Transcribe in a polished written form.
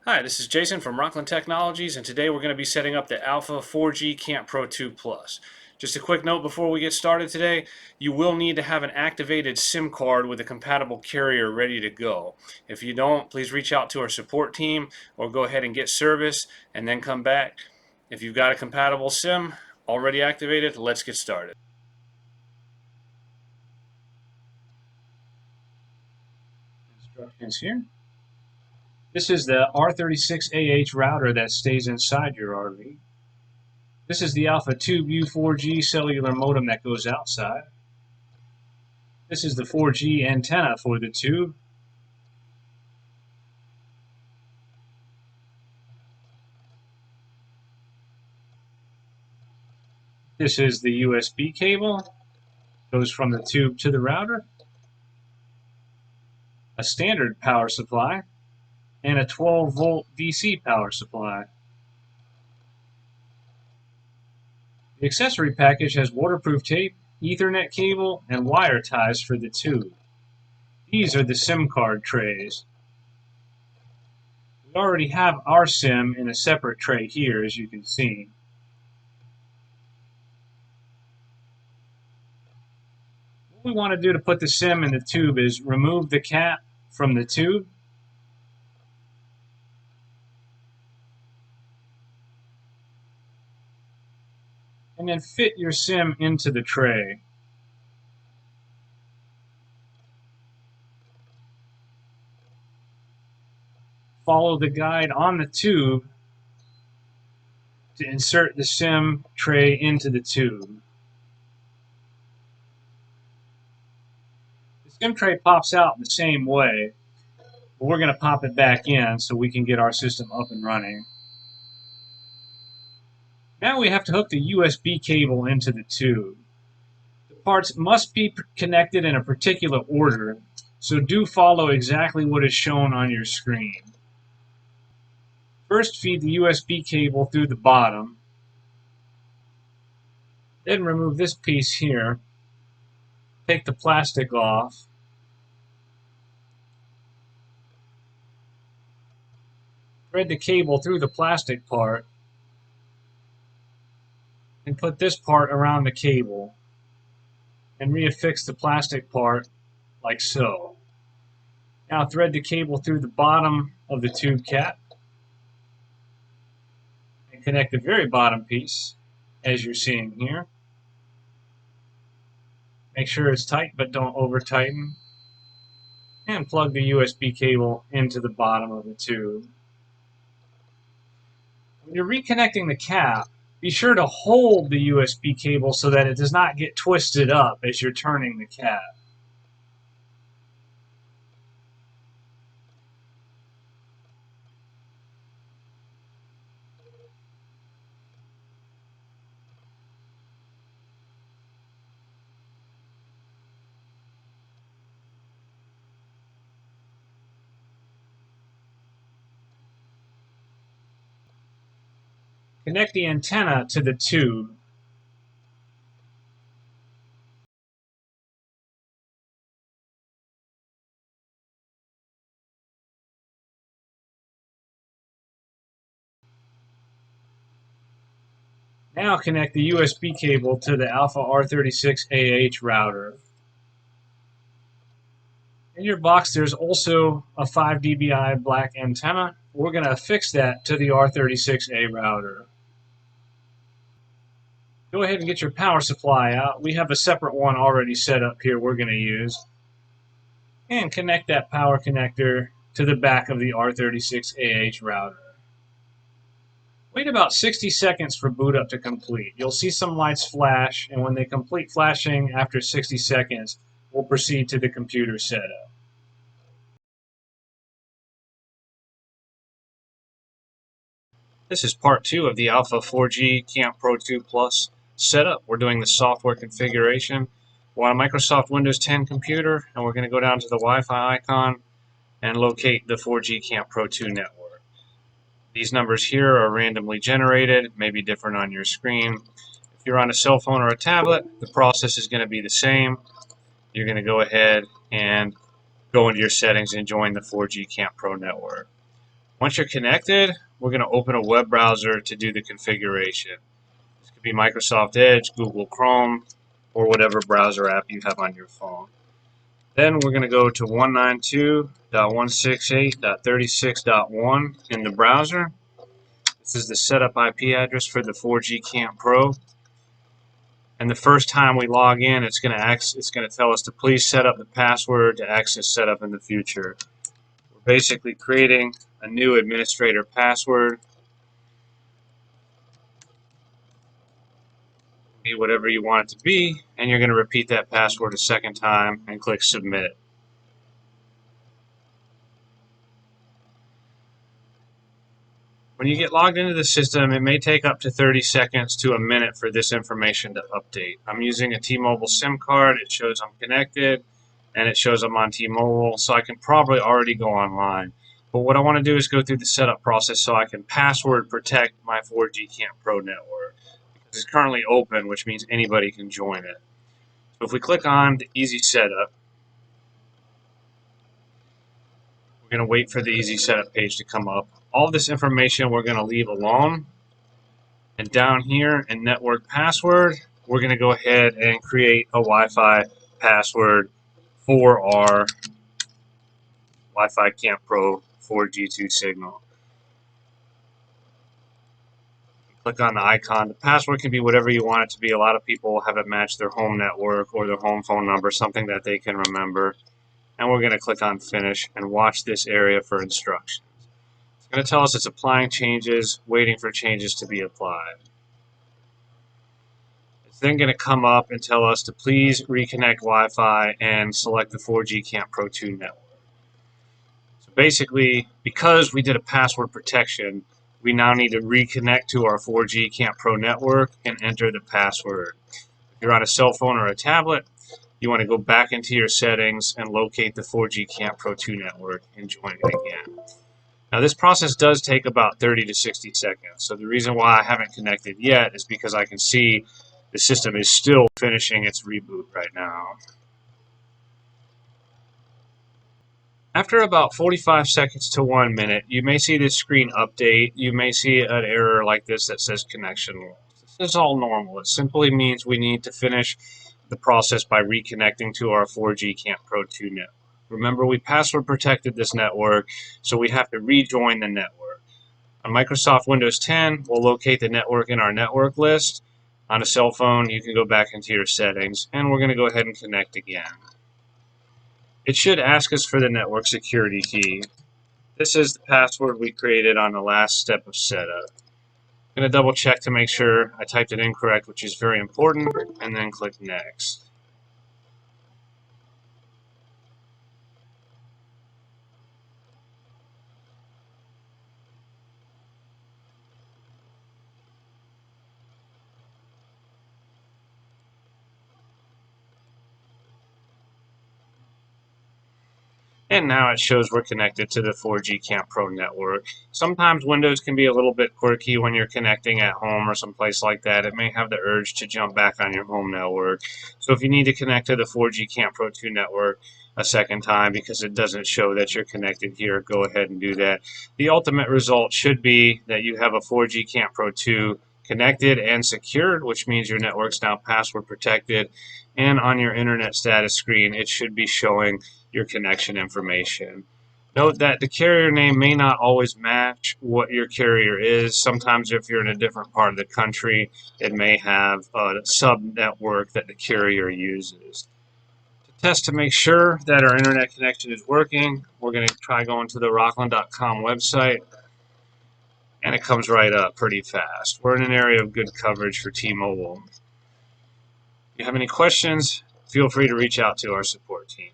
Hi, this is Jason from Rokland Technologies, and today we're going to be setting up the ALFA 4G Camp Pro 2 Plus. Just a quick note before we get started today, you will need to have an activated SIM card with a compatible carrier ready to go. If you don't, please reach out to our support team or go ahead and get service and then come back. If you've got a compatible SIM already activated, let's get started. Instructions here. This is the R36AH router that stays inside your RV. This is the Alpha Tube U4G cellular modem that goes outside. This is the 4G antenna for the tube. This is the USB cable. Goes from the tube to the router. A standard power supply and a 12-volt DC power supply. The accessory package has waterproof tape, Ethernet cable, and wire ties for the tube. These are the SIM card trays. We already have our SIM in a separate tray here, as you can see. What we want to do to put the SIM in the tube is remove the cap from the tube. And then fit your SIM into the tray. Follow the guide on the tube to insert the SIM tray into the tube. The SIM tray pops out the same way, but we're going to pop it back in so we can get our system up and running. Now we have to hook the USB cable into the tube. The parts must be connected in a particular order, so do follow exactly what is shown on your screen. First, feed the USB cable through the bottom. Then remove this piece here. Take the plastic off. Thread the cable through the plastic part and put this part around the cable and reaffix the plastic part like so. Now thread the cable through the bottom of the tube cap and connect the very bottom piece as you're seeing here. Make sure it's tight but don't over tighten, and plug the USB cable into the bottom of the tube. When you're reconnecting the cap, be sure to hold the USB cable so that it does not get twisted up as you're turning the cap. Connect the antenna to the tube. Now connect the USB cable to the Alpha R36AH router. In your box there's also a 5 dBi black antenna. We're going to affix that to the R36A router. Go ahead and get your power supply out. We have a separate one already set up here we're going to use. And connect that power connector to the back of the R36AH router. Wait about 60 seconds for boot up to complete. You'll see some lights flash, and when they complete flashing after 60 seconds, we'll proceed to the computer setup. This is part 2 of the Alpha 4G Camp Pro 2 Plus setup. We're doing the software configuration. We're on a Microsoft Windows 10 computer, and we're going to go down to the Wi-Fi icon and locate the 4G Camp Pro 2 network. These numbers here are randomly generated, may be different on your screen. If you're on a cell phone or a tablet, the process is going to be the same. You're going to go ahead and go into your settings and join the 4G Camp Pro network. Once you're connected, we're going to open a web browser to do the configuration. This could be Microsoft Edge, Google Chrome, or whatever browser app you have on your phone. Then we're going to go to 192.168.36.1 in the browser. This is the setup IP address for the 4G Camp Pro. And the first time we log in, it's going to tell us to please set up the password to access setup in the future. We're basically creating a new administrator password. Be whatever you want it to be, and you're going to repeat that password a second time and click submit. When you get logged into the system, it may take up to 30 seconds to a minute for this information to update. I'm using a T-Mobile SIM card. It shows I'm connected, and it shows I'm on T-Mobile, so I can probably already go online. But what I want to do is go through the setup process so I can password protect my 4G Camp Pro network. Because it's currently open, which means anybody can join it. So if we click on the Easy Setup, we're going to wait for the Easy Setup page to come up. All this information we're going to leave alone. And down here in Network Password, we're going to go ahead and create a Wi-Fi password for our Wi-Fi Camp Pro 4G2 signal. Click on the icon. The password can be whatever you want it to be. A lot of people have it match their home network or their home phone number, something that they can remember. And we're going to click on Finish and watch this area for instructions. It's going to tell us it's applying changes, waiting for changes to be applied. It's then going to come up and tell us to please reconnect Wi-Fi and select the 4G Camp Pro 2 network. So basically, because we did a password protection, we now need to reconnect to our 4G Camp Pro network and enter the password. If you're on a cell phone or a tablet, you want to go back into your settings and locate the 4G Camp Pro 2 network and join it again. Now this process does take about 30 to 60 seconds. So the reason why I haven't connected yet is because I can see the system is still finishing its reboot right now. After about 45 seconds to 1 minute, you may see this screen update. You may see an error like this that says connection lost. This is all normal. It simply means we need to finish the process by reconnecting to our 4G Camp Pro 2 network. Remember, we password protected this network, so we have to rejoin the network. On Microsoft Windows 10, we'll locate the network in our network list. On a cell phone, you can go back into your settings, and we're going to go ahead and connect again. It should ask us for the network security key. This is the password we created on the last step of setup. I'm going to double check to make sure I typed it incorrect, which is very important, and then click Next. And now it shows we're connected to the 4G Camp Pro network. Sometimes Windows can be a little bit quirky when you're connecting at home or someplace like that. It may have the urge to jump back on your home network. So if you need to connect to the 4G Camp Pro 2 network a second time because it doesn't show that you're connected here, go ahead and do that. The ultimate result should be that you have a 4G Camp Pro 2 connected and secured, which means your network's now password protected. And on your internet status screen, it should be showing your connection information. Note that the carrier name may not always match what your carrier is. Sometimes if you're in a different part of the country, it may have a sub-network that the carrier uses. To test to make sure that our internet connection is working, we're going to try going to the Rokland.com website, and it comes right up pretty fast. We're in an area of good coverage for T-Mobile. If you have any questions, feel free to reach out to our support team.